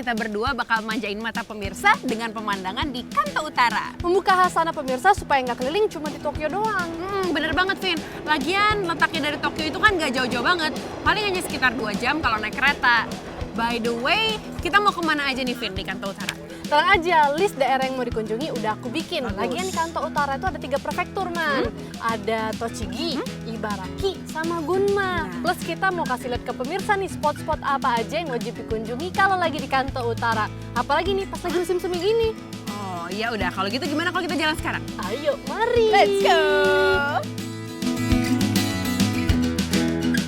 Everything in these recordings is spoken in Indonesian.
kita berdua bakal manjain mata pemirsa dengan pemandangan di Kanto Utara. Membuka hasanah pemirsa supaya nggak keliling cuma di Tokyo doang. Bener banget, Vin. Lagian letaknya dari Tokyo itu kan gak jauh-jauh banget. Paling hanya sekitar 2 jam kalau naik kereta. By the way, kita mau kemana aja nih, Vin, di Kanto Utara? Tenang aja, list daerah yang mau dikunjungi udah aku bikin. Bagus. Lagian di Kanto Utara itu ada 3 prefektur, Man. Ada Tochigi, Ibaraki, sama Gunma. Plus kita mau kasih lihat ke pemirsa nih spot-spot apa aja yang wajib dikunjungi kalau lagi di Kanto Utara. Apalagi nih pas lagi musim semi gini. Oh, ya udah. Kalau gitu gimana kalau kita jalan sekarang? Ayo, mari. Let's go!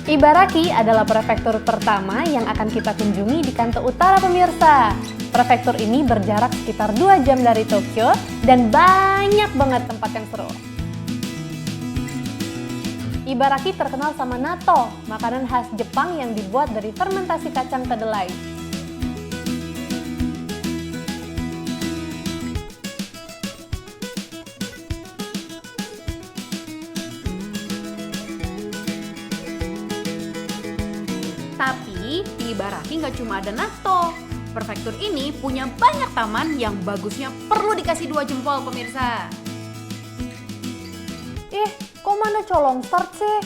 Ibaraki adalah prefektur pertama yang akan kita kunjungi di Kanto Utara, pemirsa. Prefektur ini berjarak sekitar 2 jam dari Tokyo dan banyak banget tempat yang seru. Ibaraki terkenal sama natto, makanan khas Jepang yang dibuat dari fermentasi kacang kedelai. Tapi di Ibaraki nggak cuma ada natto. Prefektur ini punya banyak taman yang bagusnya perlu dikasih 2 jempol, pemirsa. Kok mana colong start sih?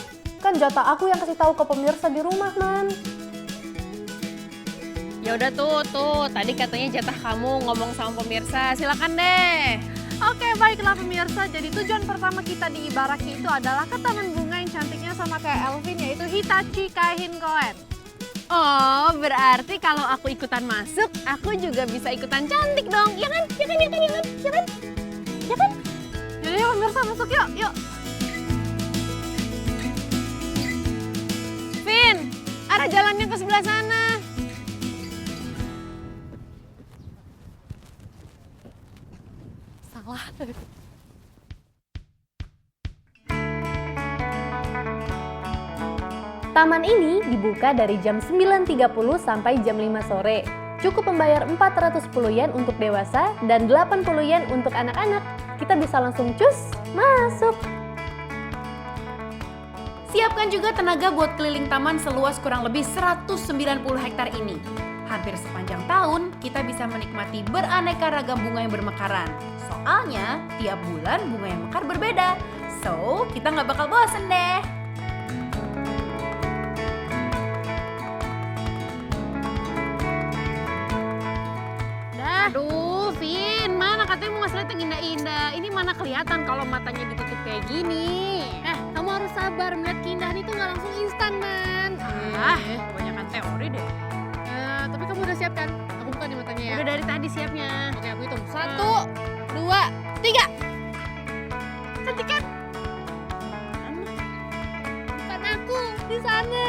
Kan jatah aku yang kasih tahu ke pemirsa di rumah, Man. Ya udah tuh. Tadi katanya jatah kamu ngomong sama pemirsa. Silakan deh. Oke, baiklah pemirsa. Jadi tujuan pertama kita di Ibaraki itu adalah ke taman bunga yang cantiknya sama kayak Elvin, yaitu Hitachi Kaihin Koen. Oh, berarti kalau aku ikutan masuk, aku juga bisa ikutan cantik dong. Ya kan? Ya kan? Ya kan? Ya kan? Ya kan? Ya kan? Jadi yuk pemirsa masuk yuk. Vin, arah jalannya ke sebelah sana. Salah. Taman ini dibuka dari jam 9.30 sampai jam 5 sore. Cukup membayar 410 yen untuk dewasa dan 80 yen untuk anak-anak. Kita bisa langsung cus, masuk. Siapkan juga tenaga buat keliling taman seluas kurang lebih 190 hektar ini. Hampir sepanjang tahun, kita bisa menikmati beraneka ragam bunga yang bermekaran. Soalnya, tiap bulan bunga yang mekar berbeda. So, kita nggak bakal bosen deh. Aduh, Vin, mana katanya mau ngasih lihat yang indah-indah. Ini mana kelihatan kalau matanya ditutup kayak gini. Kamu harus sabar, melihat keindahan itu nggak langsung instan, Man. Kebanyakan teori deh. Tapi kamu udah siap kan? Aku buka nih matanya ya. Udah dari tadi siapnya. Oke, aku hitung. 1, 2, 3. Cantik kan? Bukan aku, di sana.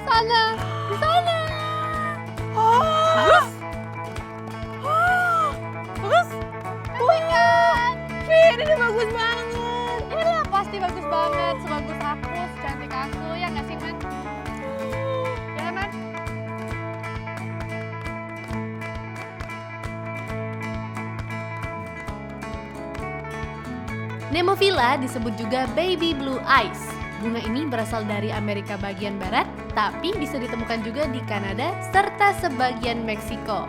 Sana, di sana. Bagus? Cantik kan? Vin, ini bagus banget. Ini pasti bagus banget, sebagus aku, secantik aku, ya nggak sih, Man? Ya kan, Man? Nemophila disebut juga baby blue eyes. Bunga ini berasal dari Amerika bagian barat, tapi bisa ditemukan juga di Kanada serta sebagian Meksiko.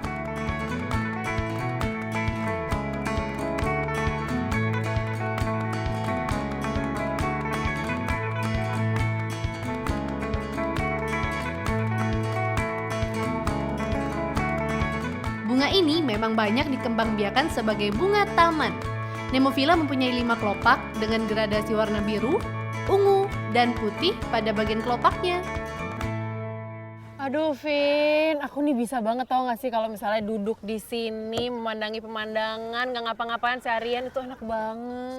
Bunga ini memang banyak dikembangbiakan sebagai bunga taman. Nemophila mempunyai 5 kelopak dengan gradasi warna biru, ungu, dan putih pada bagian kelopaknya. Aduh, Vin, aku nih bisa banget tau gak sih kalau misalnya duduk di sini memandangi pemandangan, gak ngapa-ngapain seharian itu enak banget.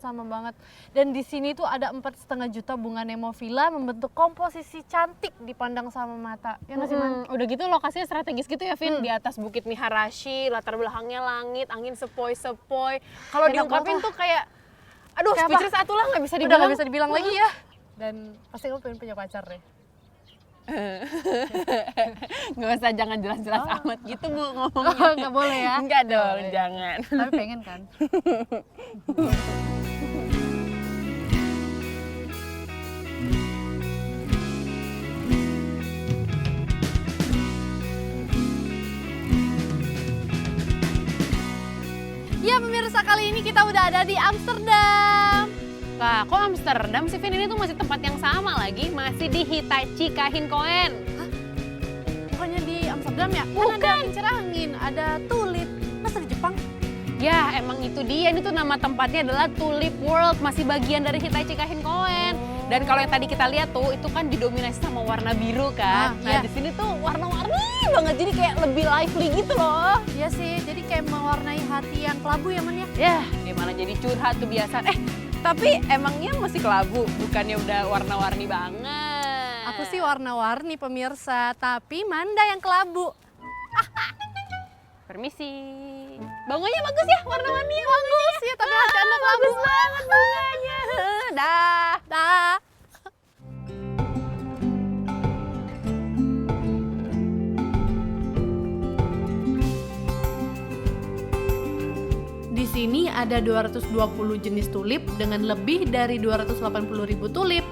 Sama banget. Dan di sini tuh ada 4,5 juta bunga Nemophila membentuk komposisi cantik dipandang sama mata. Ya nggak sih, Man? Udah gitu lokasinya strategis gitu ya, Vin. Di atas Bukit Miharashi, latar belakangnya langit, angin sepoi-sepoi. Kalau Enak diungkapin banget. tuh kayak, aduh, Kayak speechless atuh lah, gak bisa Udah dibilang. nggak bisa dibilang lagi ya. Dan pasti kamu pengen punya pacar deh. Gak usah, jangan jelas-jelas amat gitu, Bu, ngomongnya. Oh, nggak boleh ya? Enggak dong, Boleh. jangan. Tapi pengen kan? pemirsa, kali ini kita udah ada di Amsterdam. Lah, kok Amsterdam sih, Vin? Ini tuh masih tempat yang sama lagi, masih di Hitachi Kahinkoen. Bukannya di Amsterdam ya? Bukan. Kan ada kincir angin, ada tulip. Masa di Jepang? Ya, emang itu dia. Ini tuh nama tempatnya adalah Tulip World, masih bagian dari Hitachi Kahinkoen. Dan kalau yang tadi kita lihat tuh, itu kan didominasi sama warna biru kan. Iya. Di sini tuh warna-warni banget, jadi kayak lebih lively gitu loh. Iya sih, jadi kayak mewarnai hati yang kelabu ya, Man ya? Ya, gimana jadi curhat kebiasaan. Tapi emangnya masih kelabu, bukannya udah warna-warni banget. Aku sih warna-warni pemirsa, tapi Manda yang kelabu. Permisi. Bunganya bagus ya, warna-warni ya. Bagus ya, tapi hati anak kelabu. Bagus banget bunganya. Dah. Dah. Di sini ada 220 jenis tulip dengan lebih dari 280.000 tulip.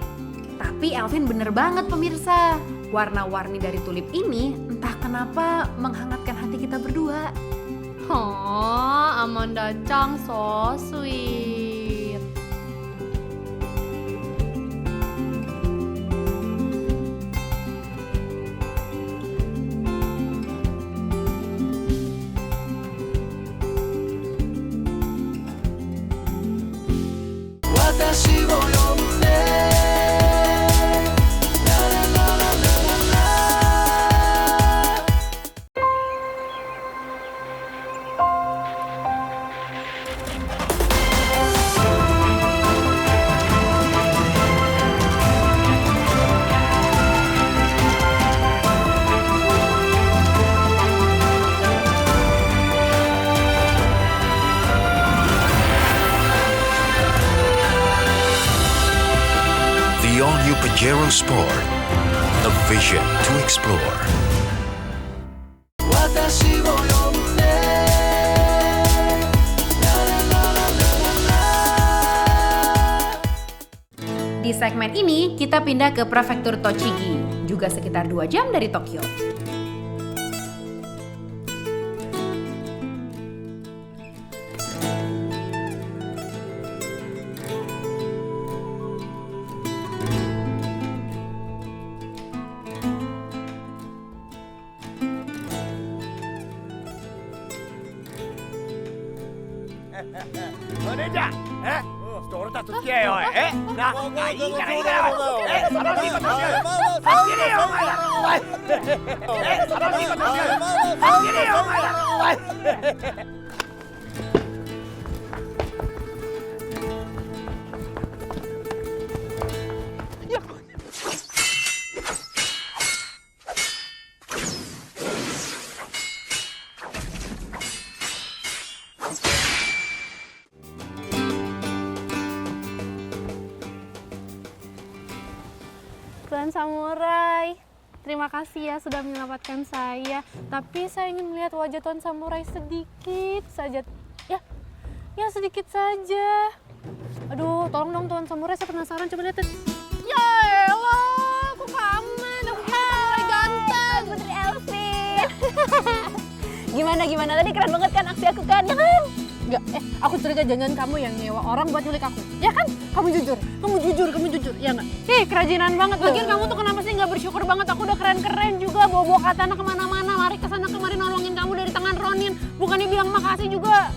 Tapi Elvin bener banget pemirsa. Warna-warni dari tulip ini entah kenapa menghangatkan hati kita berdua. Oh, Amanda Chang so sweet. The all-new Pajero Sport, a vision to explore. Di segmen ini kita pindah ke prefektur Tochigi, juga sekitar 2 jam dari Tokyo. Tuan Samurai, terima kasih ya sudah menyelamatkan saya. Tapi saya ingin melihat wajah Tuan Samurai sedikit saja. Ya sedikit saja. Aduh, tolong dong Tuan Samurai, saya penasaran. Coba lihat. Ya elah, kok aman? Aku Samurai ganteng. Putri Elvin. Gimana tadi keren banget kan aksi aku kan? Ya kan? Enggak, aku curiga jangan kamu yang nyewa orang buat nyulik aku. Ya kan? Kamu jujur, ya nggak? Kerajinan banget. Lagian kamu tuh kenapa sih nggak bersyukur banget? Aku udah keren-keren juga, bawa katana kemana-mana, lari kesana kemari nolongin kamu dari tangan Ronin. Bukannya bilang makasih juga.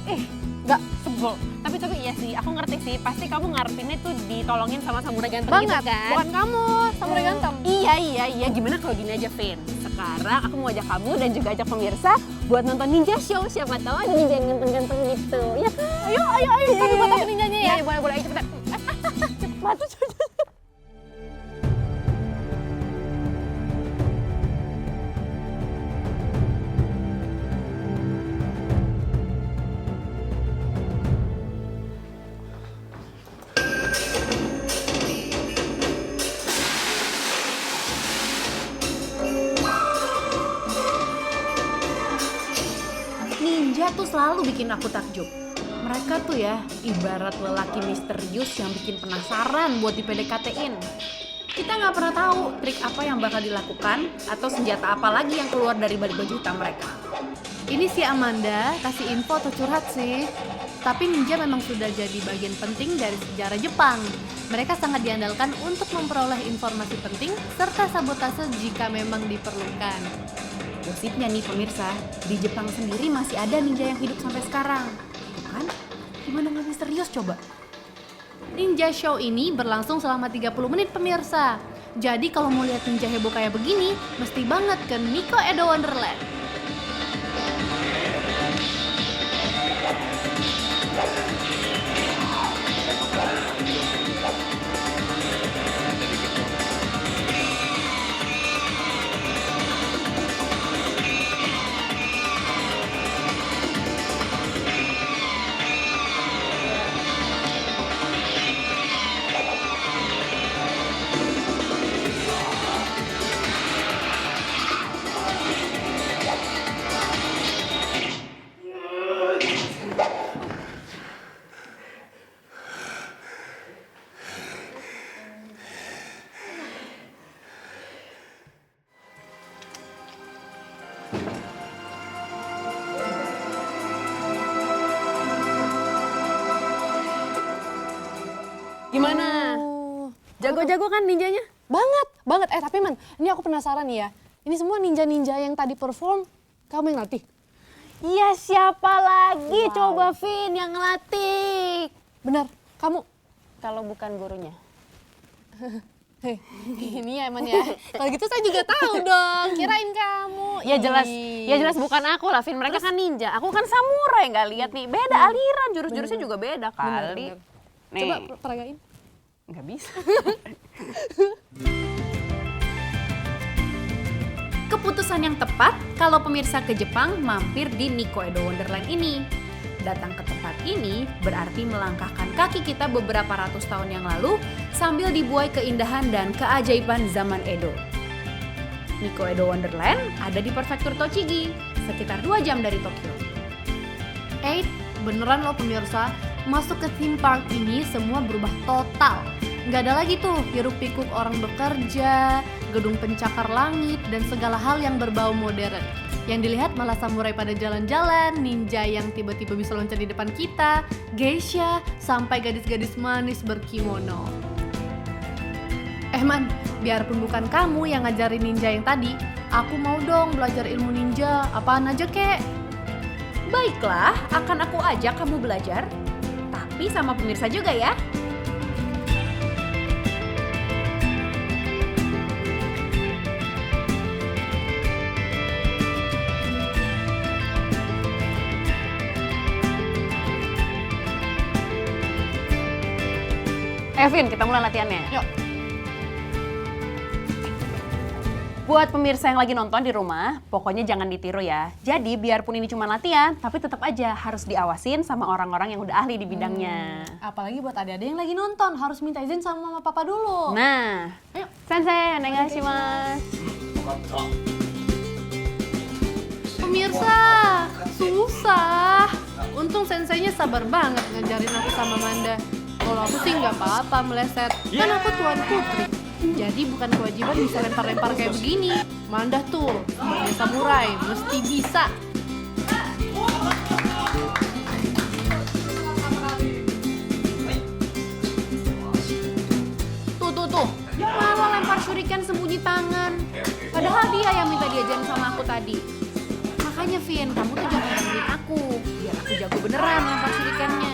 Nggak, sebel. Tapi iya sih, aku ngerti sih. Pasti kamu ngarepinnya tuh ditolongin sama samurai ganteng Banget, gitu kan? bukan kamu, Samurai ganteng. Iya. Gimana kalau gini aja, Vin? Sekarang aku mau ajak kamu dan juga ajak pemirsa buat nonton ninja show. Siapa tahu ada ninja yang ganteng-ganteng gitu. Ya kan? Ayo, tapi buat aku ninjanya ya. Iya, boleh. Ayo cepetan. Cepet. Ninja tuh selalu bikin aku takjub. Mereka tuh ya ibarat lelaki misterius yang bikin penasaran buat di PDKT-in. Kita nggak pernah tahu trik apa yang bakal dilakukan atau senjata apa lagi yang keluar dari balik baju hitam mereka. Ini si Amanda kasih info atau curhat sih. Tapi ninja memang sudah jadi bagian penting dari sejarah Jepang. Mereka sangat diandalkan untuk memperoleh informasi penting serta sabotase jika memang diperlukan. Gosipnya nih pemirsa, di Jepang sendiri masih ada ninja yang hidup sampai sekarang. Tuh kan? Gimana nggak misterius coba? Ninja Show ini berlangsung selama 30 menit pemirsa. Jadi kalau mau lihat ninja heboh kayak begini, mesti banget ke Nico Edo Wonderland. Gimana? Jago-jago kan ninjanya? Banget. Tapi Man, ini aku penasaran nih ya. Ini semua ninja-ninja yang tadi perform, kamu yang latih? Iya, siapa lagi coba Vin yang ngelatih? Benar, kamu? Kalau bukan gurunya. Ini ya Man ya. Kalau gitu saya juga tahu dong, kirain kamu. Ya jelas bukan aku lah Vin. Mereka kan ninja, aku kan samurai, nggak lihat nih. Beda aliran, jurus-jurusnya juga beda kali. Bener. Nih. Coba peragain. Nggak bisa. Keputusan yang tepat kalau pemirsa ke Jepang mampir di Nico Edo Wonderland ini. Datang ke tempat ini berarti melangkahkan kaki kita beberapa ratus tahun yang lalu sambil dibuai keindahan dan keajaiban zaman Edo. Nico Edo Wonderland ada di prefektur Tochigi, sekitar 2 jam dari Tokyo. Beneran loh pemirsa, masuk ke theme park ini semua berubah total. Nggak ada lagi tuh hiruk pikuk orang bekerja, gedung pencakar langit, dan segala hal yang berbau modern. Yang dilihat malah samurai pada jalan-jalan, ninja yang tiba-tiba bisa loncat di depan kita, geisha, sampai gadis-gadis manis berkimono. Man, biarpun bukan kamu yang ngajarin ninja yang tadi, aku mau dong belajar ilmu ninja, apaan aja kek. Baiklah, akan aku ajak kamu belajar, tapi sama pemirsa juga ya. Vin, kita mulai latihannya. Yuk. Buat pemirsa yang lagi nonton di rumah, pokoknya jangan ditiru ya. Jadi biarpun ini cuma latihan, tapi tetap aja harus diawasin sama orang-orang yang udah ahli di bidangnya. Apalagi buat adik-adik yang lagi nonton, harus minta izin sama mama papa dulu. Nah, Ayo. sensei, onegaishimasu. Pemirsa, susah. Untung senseinya sabar banget ngajarin aku sama Manda. Kalau aku sih nggak apa-apa meleset, kan aku tuan putri. Jadi bukan kewajiban bisa lempar-lempar kayak begini. Manda tuh, sebagai samurai, mesti bisa. Tuh. Malah lempar shuriken sembunyi tangan. Padahal dia yang minta diajarin sama aku tadi. Makanya Vin, kamu tuh jangan gangguin aku. Biar aku jago beneran lempar shurikennya.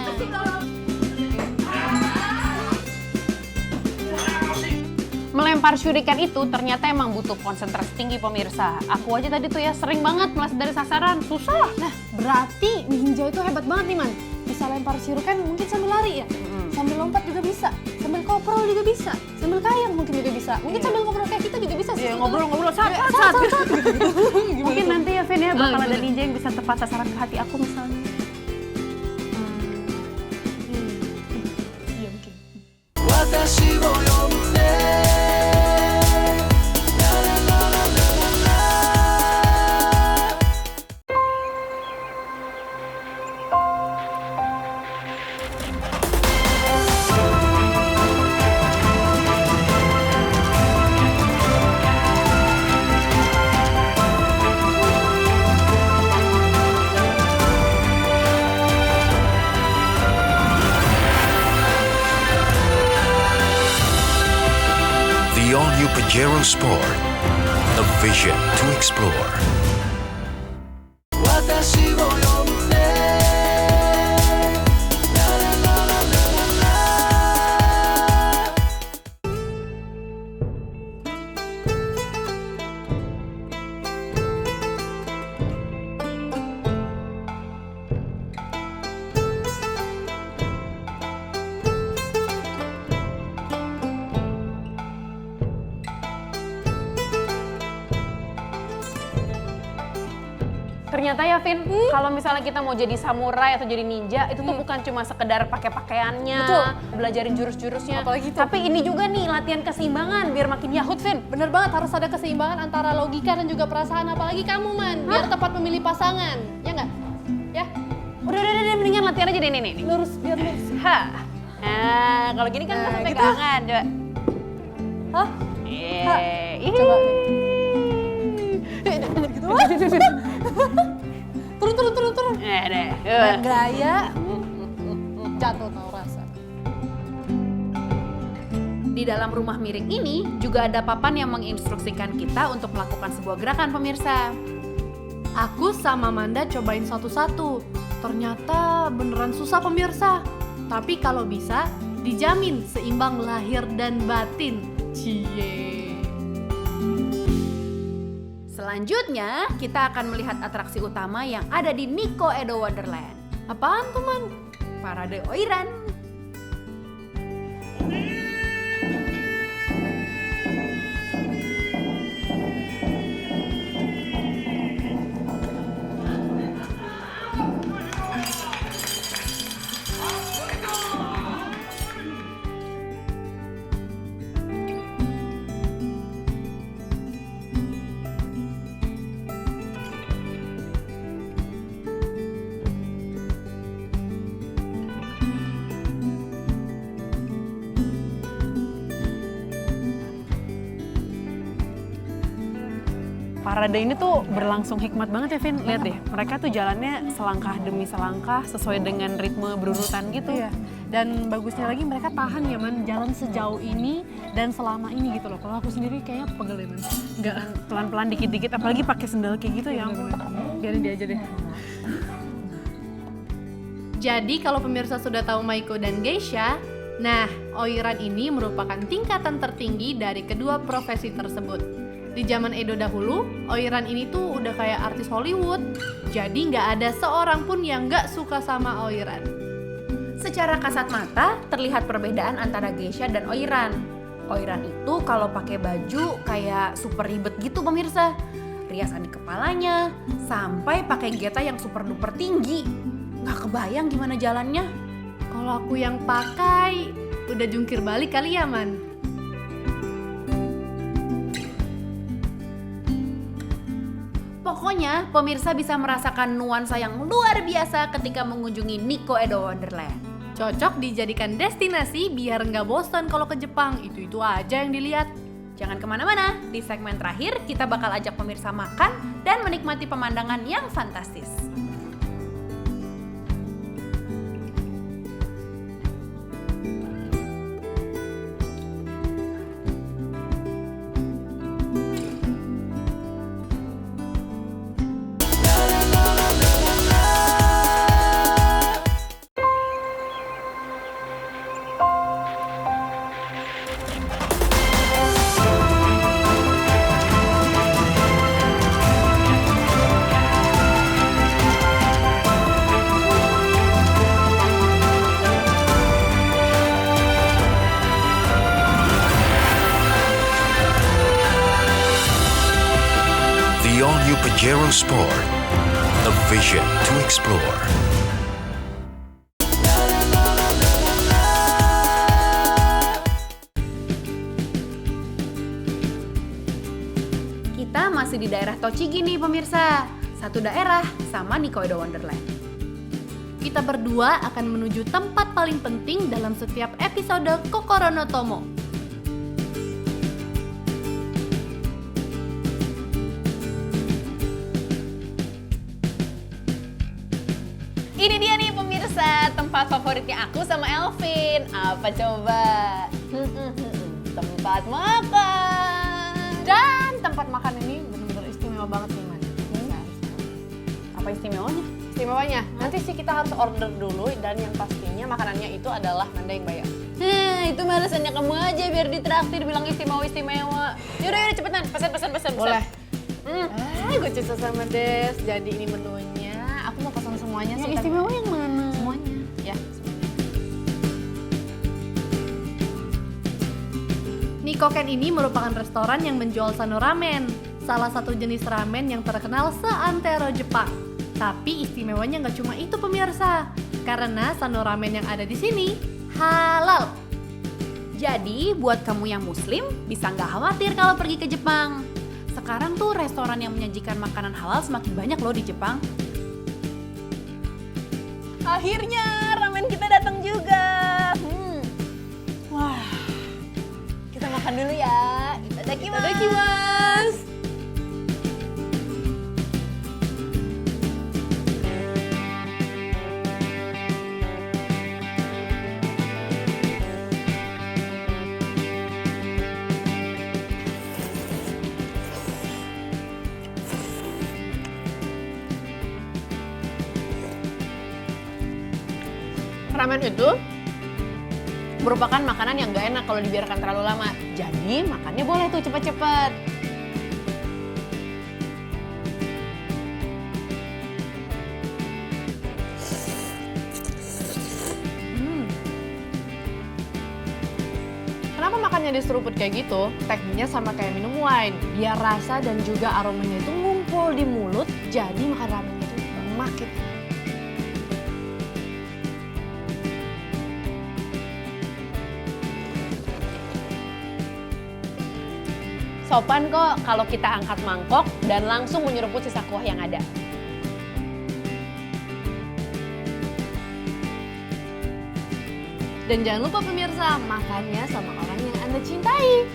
Melempar shuriken itu ternyata emang butuh konsentrasi tinggi pemirsa. Aku aja tadi tuh ya sering banget meleset dari sasaran, susah. Nah, berarti ninja itu hebat banget nih Man. Bisa lempar shuriken mungkin sambil lari ya? Sambil lompat juga bisa, sambil koprol juga bisa, sambil kayang mungkin juga bisa. Mungkin sambil ngobrol kayak kita juga bisa sih. Ya, ngobrol-ngobrol saat. Mungkin nanti ya Vin ya bakal ada ninja yang bisa tepat sasaran ke hati aku misalnya. Iya mungkin. 私を呼んで all-new Pajero Sport, a vision to explore. 私を呼んでラララララララ Ternyata ya Vin, kalau misalnya kita mau jadi samurai atau jadi ninja, itu tuh bukan cuma sekedar pakai pakaiannya, Betul. belajarin jurus-jurusnya. Apalagi tuh. Tapi ini juga nih latihan keseimbangan biar makin yahut Vin. Bener banget, harus ada keseimbangan antara logika dan juga perasaan. Apalagi kamu Man, biar tepat memilih pasangan. Ya nggak? Ya, Udah, mendingan latihan aja deh nih. lurus, biar lurus. Ha. Nah, kalau gini kan Nah, langsung gitu. pegangan, coba. Hah? Coba. Gitu. Turun. Deh. Gaya. Jatuh tau rasa. Di dalam rumah miring ini juga ada papan yang menginstruksikan kita untuk melakukan sebuah gerakan pemirsa. Aku sama Manda cobain satu-satu. Ternyata beneran susah pemirsa. Tapi kalau bisa, dijamin seimbang lahir dan batin. Cie. Selanjutnya, kita akan melihat atraksi utama yang ada di Nico Edo Wonderland. Apaan tuh Man? Parade Oiran. Parade ini tuh berlangsung hikmat banget ya Vin. Lihat deh, mereka tuh jalannya selangkah demi selangkah sesuai dengan ritme berurutan gitu. Iya. Dan bagusnya lagi mereka tahan ya Man, jalan sejauh ini dan selama ini gitu loh. Kalau aku sendiri kayaknya pegel deh Man. Enggak pelan-pelan dikit-dikit, apalagi pakai sendal kayak gitu ya ampun. Biarin dia aja deh. Jadi kalau pemirsa sudah tahu Maiko dan Geisha, nah Oiran ini merupakan tingkatan tertinggi dari kedua profesi tersebut. Di zaman Edo dahulu, Oiran ini tuh udah kayak artis Hollywood. Jadi nggak ada seorang pun yang nggak suka sama Oiran. Secara kasat mata, terlihat perbedaan antara geisha dan oiran. Oiran itu kalau pakai baju kayak super ribet gitu pemirsa. Riasan di kepalanya, sampai pakai geta yang super duper tinggi. Nggak kebayang gimana jalannya. Kalau aku yang pakai, udah jungkir balik kali ya Man. Pokoknya, pemirsa bisa merasakan nuansa yang luar biasa ketika mengunjungi Nico Edo Wonderland. Cocok dijadikan destinasi biar nggak bosan kalau ke Jepang. Itu aja yang dilihat. Jangan kemana-mana, di segmen terakhir kita bakal ajak pemirsa makan dan menikmati pemandangan yang fantastis. The all-new Pajero Sport, a vision to explore. Kita masih di daerah Tochigi nih pemirsa. Satu daerah sama Nico Edo Wonderland. Kita berdua akan menuju tempat paling penting dalam setiap episode Kokoro no Tomo. Ini dia nih pemirsa, tempat favoritnya aku sama Elvin. Apa coba? Tempat makan. Dan tempat makan ini benar-benar istimewa banget nih, Man. Apa istimewanya? Istimewanya, nanti sih kita harus order dulu dan yang pastinya makanannya itu adalah Manda yang bayar. Itu malesannya kamu aja biar ditraktir bilang istimewa. Yaudah cepetan, pesan. Boleh. Gue cerita sama Des, jadi ini menunya. Aku mau pesan semuanya. Yang sebentar. istimewa yang mana? Semuanya. Ya, semuanya. Nikoken ini merupakan restoran yang menjual Sano Ramen, salah satu jenis ramen yang terkenal seantero Jepang. Tapi istimewanya nggak cuma itu pemirsa, karena Sano Ramen yang ada di sini halal. Jadi buat kamu yang muslim bisa nggak khawatir kalau pergi ke Jepang. Sekarang tuh restoran yang menyajikan makanan halal semakin banyak loh di Jepang. Akhirnya ramen kita datang juga. Wah, kita makan dulu ya. Itadakimasu. Ramen itu Merupakan makanan yang gak enak kalau dibiarkan terlalu lama. Jadi makannya boleh tuh cepet-cepet. kenapa makannya diseruput kayak gitu? Tekniknya sama kayak minum wine. Biar rasa dan juga aromanya itu ngumpul di mulut, jadi makan ramen itu makin enak. Sopan kok kalau kita angkat mangkok dan langsung menyeruput sisa kuah yang ada. Dan jangan lupa pemirsa, makannya sama orang yang Anda cintai.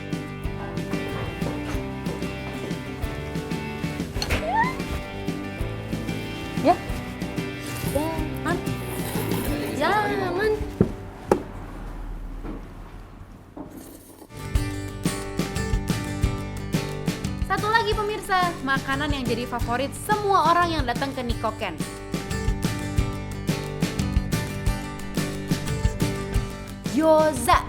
Ya, Jangan. Satu lagi pemirsa, makanan yang jadi favorit semua orang yang datang ke Nikoken. Gyoza.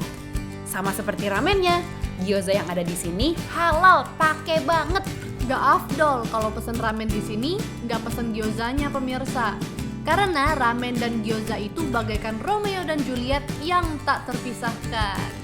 Sama seperti ramennya, gyoza yang ada di sini halal, pakai banget. Gak afdol kalau pesen ramen di sini, gak pesen gyozanya pemirsa. Karena ramen dan gyoza itu bagaikan Romeo dan Juliet yang tak terpisahkan.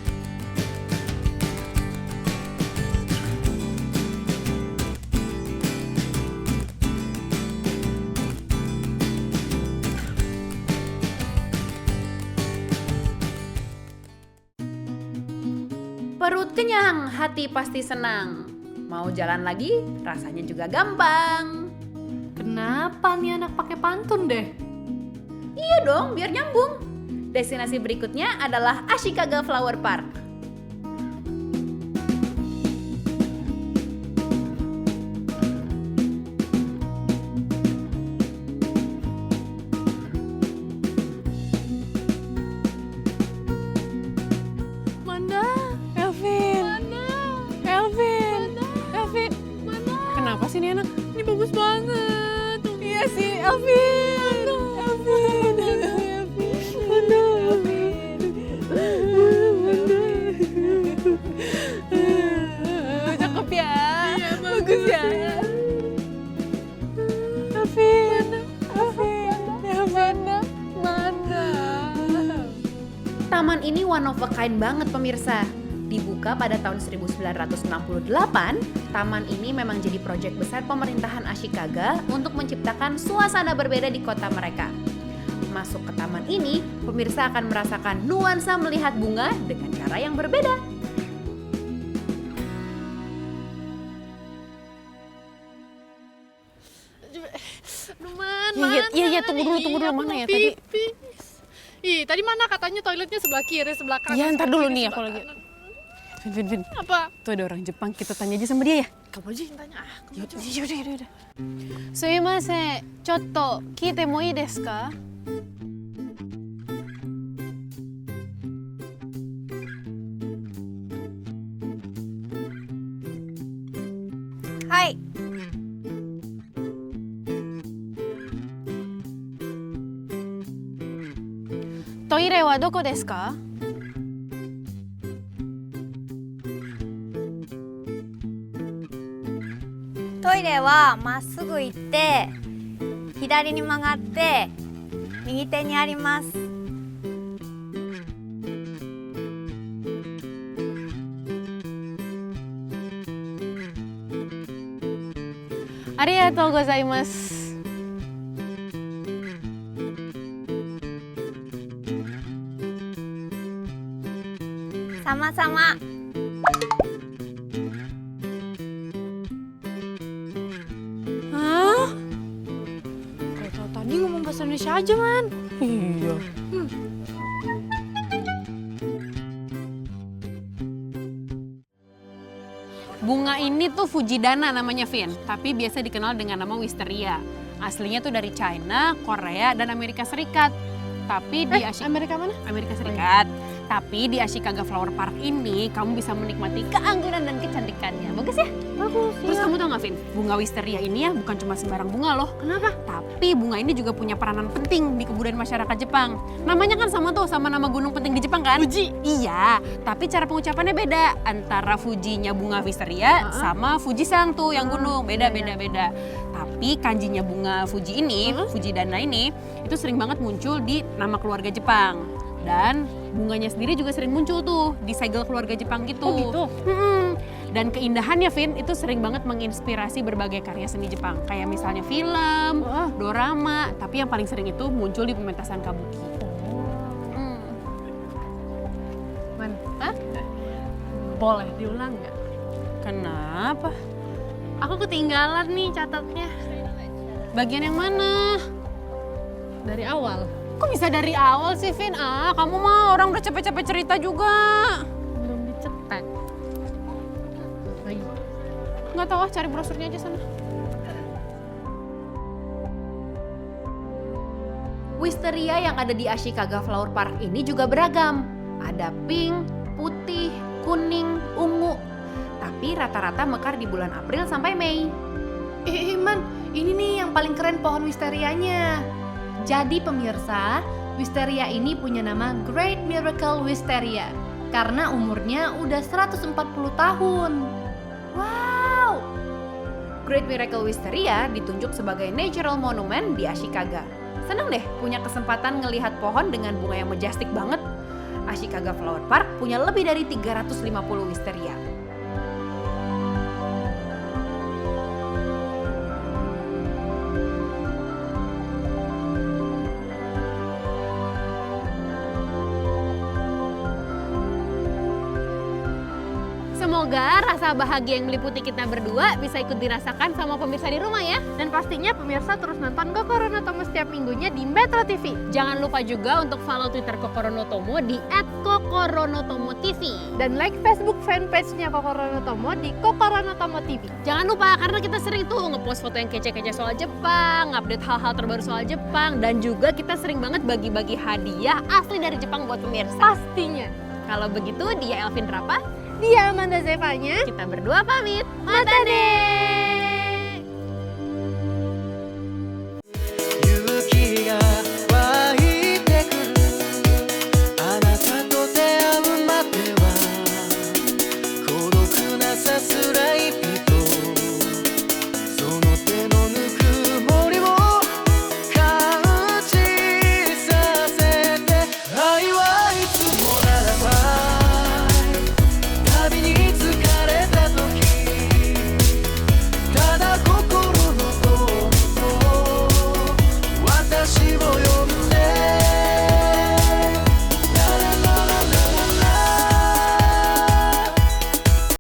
Perut kenyang, hati pasti senang. Mau jalan lagi, rasanya juga gampang. Kenapa nih anak pakai pantun deh? Iya dong, biar nyambung. Destinasi berikutnya adalah Ashikaga Flower Park. Manda, Elvin, mana? Kenapa sih ini anak? Ini bagus banget. Iya sih, Elvin. Cakep ya. Iya, bagus ya. Elvin, mana? Taman ini one of a kind banget pemirsa. Dibuka pada tahun 1968, taman ini memang jadi proyek besar pemerintahan Ashikaga untuk menciptakan suasana berbeda di kota mereka. Masuk ke taman ini, pemirsa akan merasakan nuansa melihat bunga dengan cara yang berbeda. Iya, tunggu dulu mana ya tadi? Ih, tadi mana katanya toiletnya sebelah kiri, sebelah kanan. Iya, ntar sebelah dulu kiri, nih sebelah aku lagi. kanan. Vin. Apa? Tuh ada orang Jepang, kita tanya aja sama dia ya. Kamu aja yang tanya. Kamu aja. Yaudah. すいません、ちょっと聞いてもいいですか? Toire wa doko desu ka? Toireはまっすぐ行って左に曲がって右手にあります。ありがとうございます。sama-sama. Hah? Kayak tau tadi ngomong bahasa Indonesia aja, Man. Iya. Bunga ini tuh Fujidana namanya, Vin. Tapi biasa dikenal dengan nama wisteria. Aslinya tuh dari China, Korea, dan Amerika Serikat. Tapi di Amerika mana? Amerika Serikat. Tapi di Ashikaga Flower Park ini kamu bisa menikmati keanggunan dan kecantikannya. Bagus ya? Bagus. Terus kamu tau gak, Vin? Bunga wisteria ini ya bukan cuma sembarang bunga loh. Kenapa? Tapi bunga ini juga punya peranan penting di kebudayaan masyarakat Jepang. Namanya kan sama tuh, sama nama gunung penting di Jepang kan? Fuji. Iya, tapi cara pengucapannya beda. Antara Fujinya bunga wisteria sama Fujisang tuh yang gunung. Beda. Tapi kanjinya bunga Fuji ini, Fujidana ini, itu sering banget muncul di nama keluarga Jepang. Dan bunganya sendiri juga sering muncul tuh di segel keluarga Jepang gitu. Oh gitu? Dan keindahannya, Vin, itu sering banget menginspirasi berbagai karya seni Jepang. Kayak misalnya film, dorama, tapi yang paling sering itu muncul di pementasan kabuki. Man, boleh diulang nggak? Kenapa? Aku ketinggalan nih catatnya. Bagian yang mana? Dari awal. Kok bisa dari awal sih, Vin? Kamu mah orang udah capek-capek cerita juga. Belum dicetak. Lagi. Nggak tahu, cari brosurnya aja sana. Wisteria yang ada di Ashikaga Flower Park ini juga beragam. Ada pink, putih, kuning, ungu. Tapi rata-rata mekar di bulan April sampai Mei. Man, ini nih yang paling keren pohon wisterianya. Jadi pemirsa, wisteria ini punya nama Great Miracle Wisteria karena umurnya udah 140 tahun. Wow! Great Miracle Wisteria ditunjuk sebagai Natural Monument di Ashikaga. Seneng deh punya kesempatan ngelihat pohon dengan bunga yang majestic banget. Ashikaga Flower Park punya lebih dari 350 wisteria. Semoga rasa bahagia yang meliputi kita berdua bisa ikut dirasakan sama pemirsa di rumah ya. Dan pastinya pemirsa terus nonton Kokoro no Tomo setiap minggunya di Metro TV. Jangan lupa juga untuk follow Twitter Kokoro no Tomo di @kokoronotomo.tv. Dan like Facebook fanpage-nya Kokoro no Tomo di Kokoro no Tomo TV. Jangan lupa, karena kita sering tuh ngepost foto yang kece-kece soal Jepang, update hal-hal terbaru soal Jepang, dan juga kita sering banget bagi-bagi hadiah asli dari Jepang buat pemirsa. Pastinya. Kalau begitu, dia Elvin Rapa, Dia Amanda Zevanya. kita berdua pamit. Mata deh.